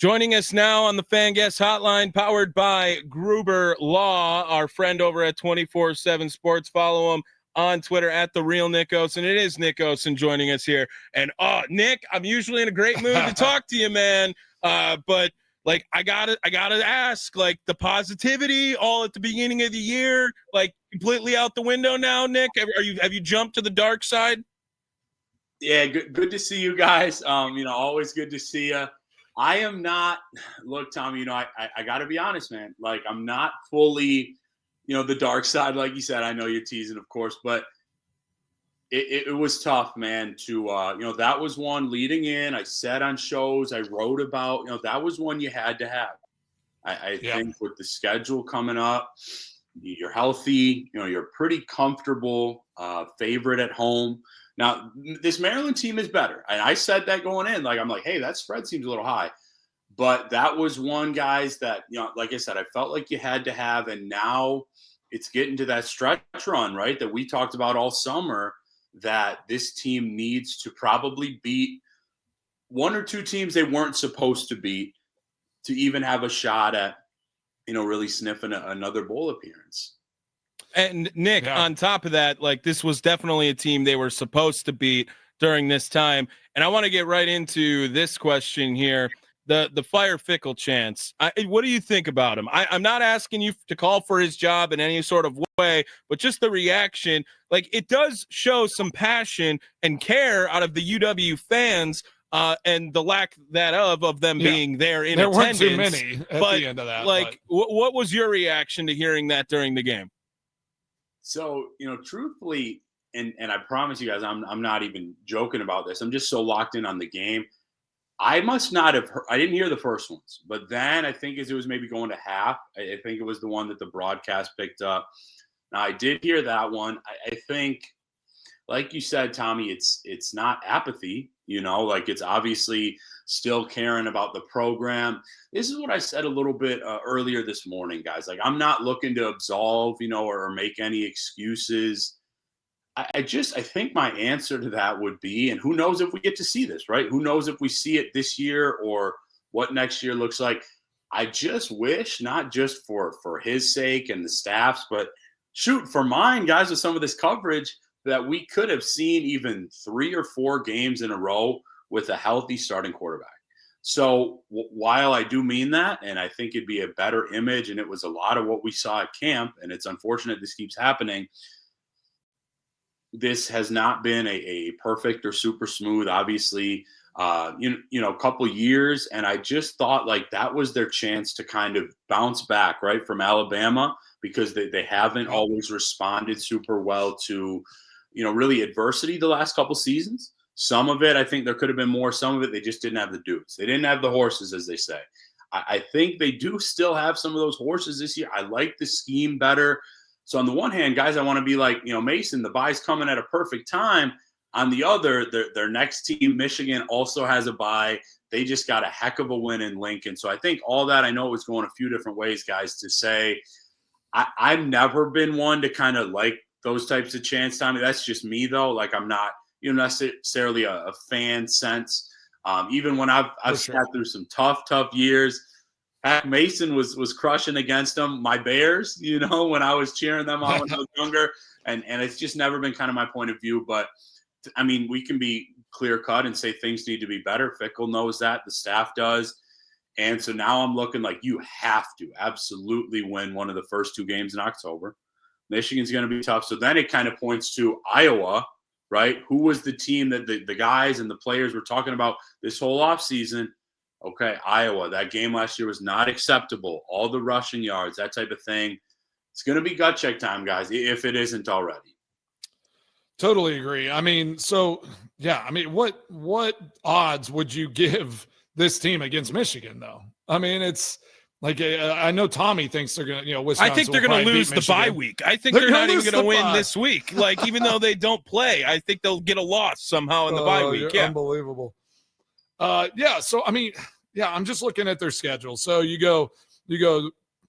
Joining us now on the Fan Guest Hotline, powered by Gruber Law, our friend over at 247Sports. Follow him on Twitter at The Real Nick Osen. It is Nick Osen joining us here. And, Nick, I'm usually in a great mood to talk to you, man. But like, I gotta ask, like, the positivity all at the beginning of the year, like, completely out the window now, Nick? Have you jumped to the dark side? Yeah, good to see you guys. Always good to see you. I am not. Look, Tommy. I got to be honest, man. Like, I'm not fully, the dark side, like you said. I know you're teasing, of course, but it was tough, man. To that was one leading in. I said on shows, I wrote about. That was one you had to have. I think with the schedule coming up, you're healthy. You're pretty comfortable. Favorite at home. Now, this Maryland team is better. And I said that going in. I'm like, hey, that spread seems a little high. But that was one, guys, that, like I said, I felt like you had to have. And now it's getting to that stretch run, right, that we talked about all summer, that this team needs to probably beat one or two teams they weren't supposed to beat to even have a shot at, really sniffing another bowl appearance. And Nick, on top of that, like, this was definitely a team they were supposed to beat during this time. And I want to get right into this question here. The fire Fickle chance. What do you think about him? I'm not asking you to call for his job in any sort of way, but just the reaction. Like, it does show some passion and care out of the UW fans, and the lack of them being there in attendance. There weren't too many at the end of that. Like, what was your reaction to hearing that during the game? So, truthfully, and I promise you guys, I'm not even joking about this. I'm just so locked in on the game. I must not have heard, I didn't hear the first ones, but then I think as it was maybe going to half, I think it was the one that the broadcast picked up. Now, I did hear that one. I think, like you said, Tommy, it's not apathy, like, it's obviously still caring about the program. This is what I said a little bit earlier this morning, guys. Like, I'm not looking to absolve, or make any excuses. I think my answer to that would be, and who knows if we get to see this, right? Who knows if we see it this year or what next year looks like. I just wish, not just for his sake and the staff's, but shoot, for mine, guys, with some of this coverage, that we could have seen even 3 or 4 games in a row with a healthy starting quarterback. So while I do mean that, and I think it'd be a better image, and it was a lot of what we saw at camp, and it's unfortunate this keeps happening, this has not been a perfect or super smooth, obviously, a couple years. And I just thought, like, that was their chance to kind of bounce back, right, from Alabama, because they haven't always responded super well to, really adversity the last couple seasons. Some of it, I think there could have been more. Some of it, they just didn't have the dudes. They didn't have the horses, as they say. I think they do still have some of those horses this year. I like the scheme better. So on the one hand, guys, I want to be like, Mason, the bye's coming at a perfect time. On the other, their next team, Michigan, also has a bye. They just got a heck of a win in Lincoln. So I think all that, I know it was going a few different ways, guys, to say I've never been one to kind of like those types of chants, Tommy. That's just me, though. Like, I'm not necessarily a fan sense. Even when I've sat through some tough years, Hack Mason was crushing against them. My Bears, when I was cheering them on when I was younger. And it's just never been kind of my point of view. But, I mean, we can be clear-cut and say things need to be better. Fickle knows that. The staff does. And so now I'm looking like you have to absolutely win one of the first 2 games in October. Michigan's going to be tough. So then it kind of points to Iowa, right? Who was the team that the guys and the players were talking about this whole offseason? Okay, Iowa, that game last year was not acceptable. All the rushing yards, that type of thing. It's going to be gut check time, guys, if it isn't already. Totally agree. I mean, what odds would you give this team against Michigan, though? I mean, it's like, I know Tommy thinks they're going to, Wisconsin I think they're going to lose the bye week. I think they're not even going to win this week. Like, even though they don't play, I think they'll get a loss somehow in the bye week. Yeah, unbelievable. So, I mean, I'm just looking at their schedule. So you go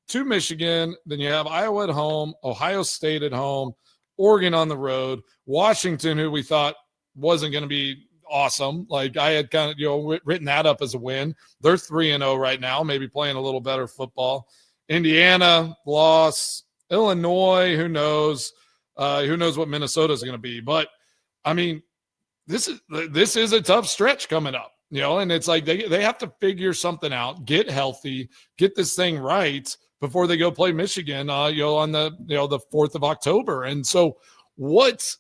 to Michigan, then you have Iowa at home, Ohio State at home, Oregon on the road, Washington, who we thought wasn't going to be awesome. Like I had kind of, written that up as a win. They're 3-0 right now, maybe playing a little better football. Indiana loss. Illinois, who knows? Who knows what Minnesota is going to be? But I mean, this is a tough stretch coming up, and it's like they have to figure something out, get healthy, get this thing right before they go play Michigan, on the 4th of October. And so what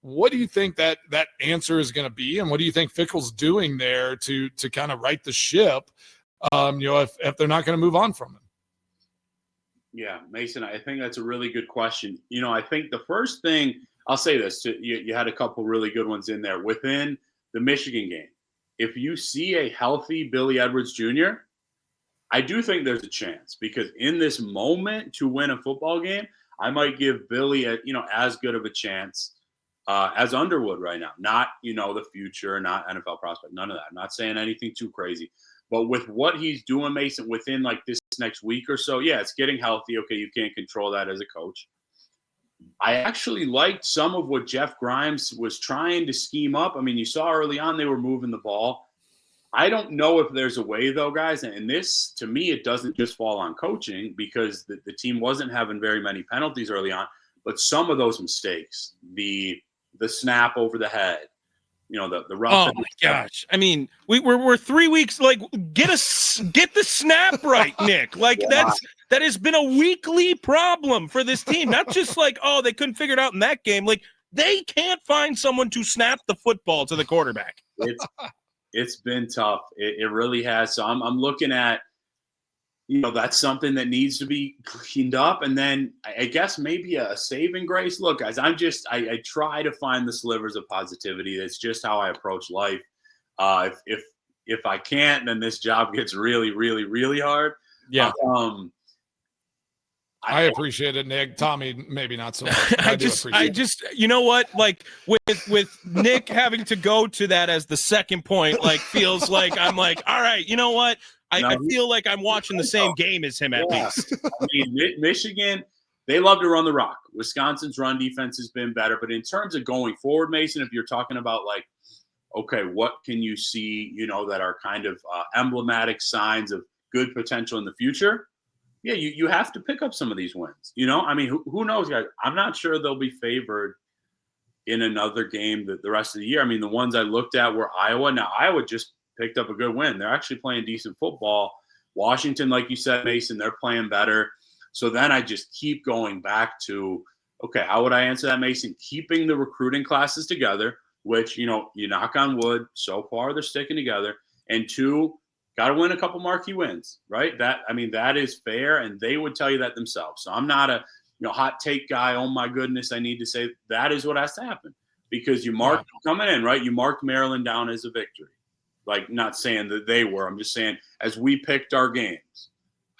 do you think that answer is going to be? And what do you think Fickell's doing there to kind of right the ship, if they're not going to move on from him? Yeah, Mason, I think that's a really good question. I think the first thing I'll say this, you had a couple really good ones in there within the Michigan game. If you see a healthy Billy Edwards Jr., I do think there's a chance, because in this moment to win a football game, I might give Billy as good of a chance as Underwood right now. Not, the future, not NFL prospect, none of that. I'm not saying anything too crazy. But with what he's doing, Mason, within like this next week or so, yeah, it's getting healthy. Okay, you can't control that as a coach. I actually liked some of what Jeff Grimes was trying to scheme up. I mean, you saw early on they were moving the ball. I don't know if there's a way, though, guys. And this, to me, it doesn't just fall on coaching, because the team wasn't having very many penalties early on. But some of those mistakes, the snap over the head, the rough. Oh my gosh! I mean, we're 3 weeks. Like, get the snap right, Nick. Like that has been a weekly problem for this team. Not just like, they couldn't figure it out in that game. Like, they can't find someone to snap the football to the quarterback. It's been tough. It really has. So I'm looking at, that's something that needs to be cleaned up. And then I guess maybe a saving grace. Look, guys, I try to find the slivers of positivity. That's just how I approach life. If I can't, then this job gets really, really, really hard. Yeah. I appreciate it, Nick. Tommy, maybe not so much. I just, you know what? Like with Nick having to go to that as the second point, like feels like I'm like, all right, you know what? I feel like I'm watching the same game as him at least. I mean, Michigan, they love to run the rock. Wisconsin's run defense has been better, but in terms of going forward, Mason, if you're talking about like, okay, what can you see, that are kind of emblematic signs of good potential in the future? Yeah, you have to pick up some of these wins. I mean, who knows, guys? I'm not sure they'll be favored in another game the rest of the year. I mean, the ones I looked at were Iowa. Now, Iowa just picked up a good win. They're actually playing decent football. Washington, like you said, Mason, they're playing better. So then I just keep going back to, okay, how would I answer that, Mason? Keeping the recruiting classes together, which, you knock on wood, so far they're sticking together. And two, got to win a couple marquee wins, right? That is fair, and they would tell you that themselves. So I'm not a hot take guy. Oh my goodness, I need to say that is what has to happen, because you marked coming in, right? You marked Maryland down as a victory. Like, not saying that they were. I'm just saying as we picked our games,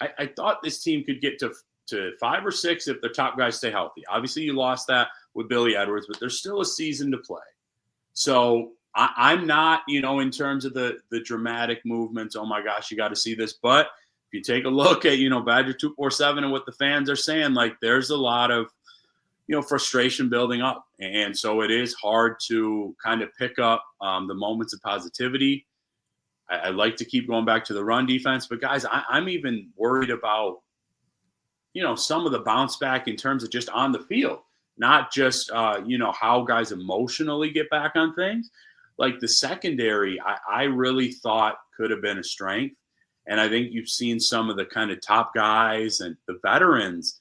I thought this team could get to 5 or 6 if their top guys stay healthy. Obviously, you lost that with Billy Edwards, but there's still a season to play. So I'm not, in terms of the dramatic movements, oh my gosh, you got to see this. But if you take a look at, Badger 247 and what the fans are saying, like, there's a lot of, frustration building up. And so it is hard to kind of pick up the moments of positivity. I like to keep going back to the run defense. But, guys, I'm even worried about, some of the bounce back in terms of just on the field, not just, how guys emotionally get back on things. Like the secondary, I really thought could have been a strength. And I think you've seen some of the kind of top guys and the veterans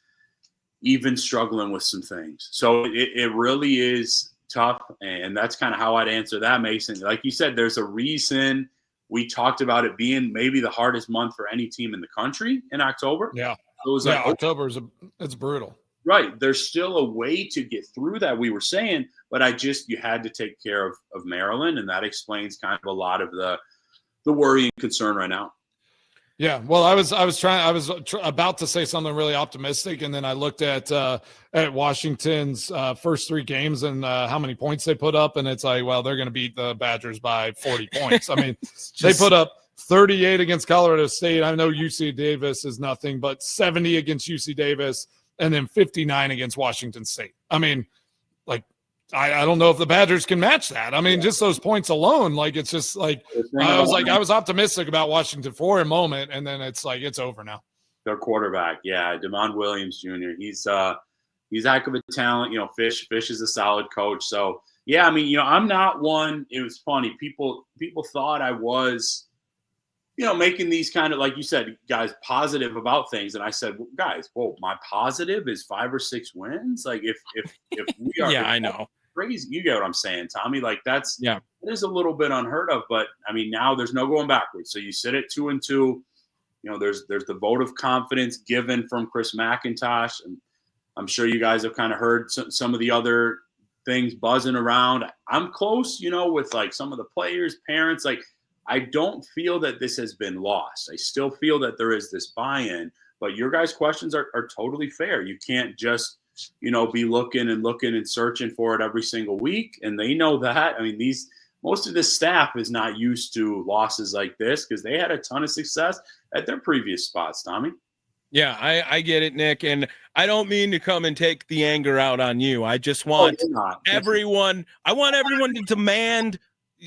even struggling with some things. So it really is tough. And that's kind of how I'd answer that, Mason. Like you said, there's a reason we talked about it being maybe the hardest month for any team in the country in October. Yeah. It was October it's brutal. Right. There's still a way to get through that, we were saying, but you had to take care of Maryland, and that explains kind of a lot of the worry and concern right now. Yeah. Well, I was about to say something really optimistic, and then I looked at Washington's first 3 games and how many points they put up, and it's like, well, they're going to beat the Badgers by 40 points. I mean, they put up 38 against Colorado State. I know UC Davis is nothing, but 70 against UC Davis. And then 59 against Washington State. I mean, like, I don't know if the Badgers can match that. I mean, just those points alone, like it's just like I was optimistic about Washington for a moment, and then it's like it's over now. Their quarterback, Demond Williams Jr. He's a heck of a talent. Fish is a solid coach. So yeah, I mean, I'm not one. It was funny. People thought I was, making these kind of, like you said, guys, positive about things. And I said, well, guys, my positive is 5 or 6 wins. Like if we are, yeah, I know. Crazy. You get what I'm saying, Tommy? Like it is a little bit unheard of, but I mean, now there's no going backwards. So you sit at 2-2, there's the vote of confidence given from Chris McIntosh. And I'm sure you guys have kind of heard some of the other things buzzing around. I'm close, with like some of the players, parents, like, I don't feel that this has been lost. I still feel that there is this buy-in, but your guys' questions are totally fair. You can't just, be looking and searching for it every single week. And they know that. I mean, most of this staff is not used to losses like this because they had a ton of success at their previous spots, Tommy. Yeah, I get it, Nick. And I don't mean to come and take the anger out on you. I just want everyone to demand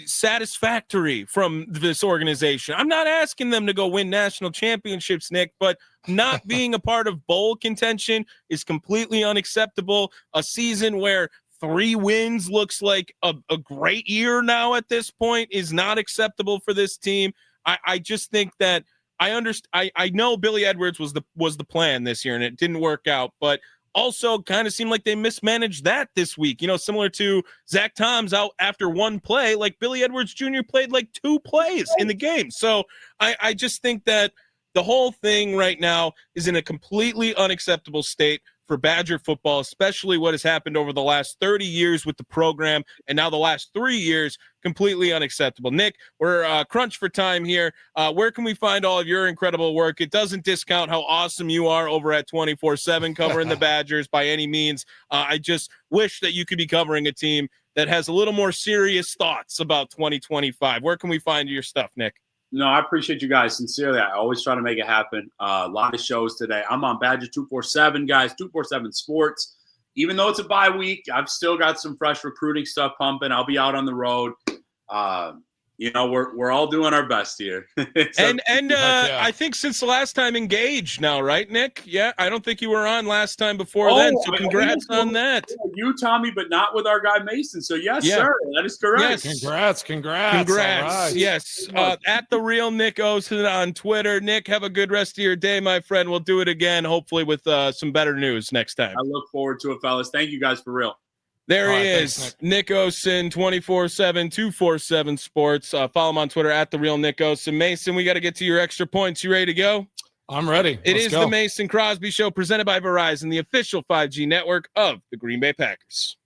satisfactory from this organization. I'm not asking them to go win national championships, Nick, but not being a part of bowl contention is completely unacceptable. A season where 3 wins looks like a great year now at this point is not acceptable for this team. I just think that I know Billy Edwards was the plan this year and it didn't work out, but also kind of seemed like they mismanaged that this week, similar to Zach Tom's out after 1 play. Like Billy Edwards Jr. played like 2 plays in the game. So I just think that the whole thing right now is in a completely unacceptable state for Badger football, especially what has happened over the last 30 years with the program and now the last 3 years, completely unacceptable. Nick, we're crunched for time here. Where can we find all of your incredible work? It doesn't discount how awesome you are over at 247 covering the Badgers by any means. I just wish that you could be covering a team that has a little more serious thoughts about 2025. Where can we find your stuff, Nick? No, I appreciate you guys. Sincerely, I always try to make it happen. A lot of shows today. I'm on Badger 247, guys, 247 Sports. Even though it's a bye week, I've still got some fresh recruiting stuff pumping. I'll be out on the road. We're all doing our best here. I think since the last time engaged now, right, Nick? Yeah, I don't think you were on last time before then. So congrats on that. You, Tommy, but not with our guy Mason. So yes, sir, that is correct. Yes. Congrats. Right. Yes. At the real Nick Osen on Twitter. Nick, have a good rest of your day, my friend. We'll do it again, hopefully with some better news next time. I look forward to it, fellas. Thank you guys for real. There he is, thanks, Nick Osen, 247 247 Sports. Follow him on Twitter at the real Nick Osen. Mason, we got to get to your extra points. You ready to go? I'm ready. Let's go. The Mason Crosby Show presented by Verizon, the official 5G network of the Green Bay Packers.